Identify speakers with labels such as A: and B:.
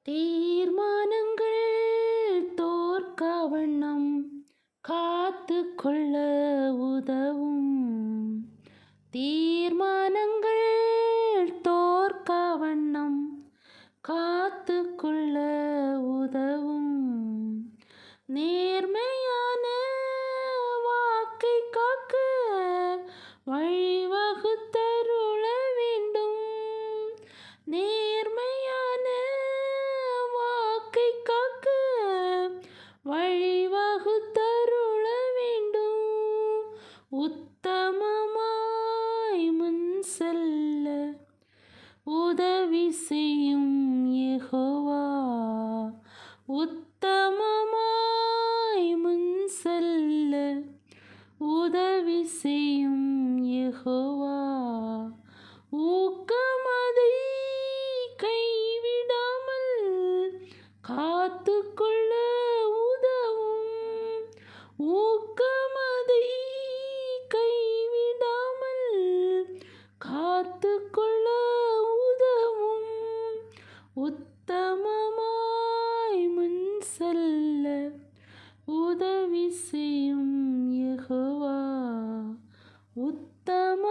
A: தீர்மானங்கள் தோற்கவண்ணம் காத்து கொள்ள உதவும். தீர்மானங்கள் தோற்கவண்ணம் காத்து கொள்ள உதவும். நேர்மையான வாக்கை காக்க வழிவகுத்தருள வேண்டும். நேர்மையான வாக்கை காக்க வழிவகுத்தருள வேண்டும். உத்தமமாய் முன் செல்ல உதவி செய்யும் யெகோவா. உத்தமமாய் முன் செல்ல உதவி செய்யும் யெகோவா. ஊக்கமதை கைவிடாமல் காத்து கொள்ள உதவும். ஊக்கமதை கைவிடாமல் காத்து கொள்ள உதவும். உத்தமமாய் முன் செல்ல உதவி செய்யும் யெகோவா. உத்தம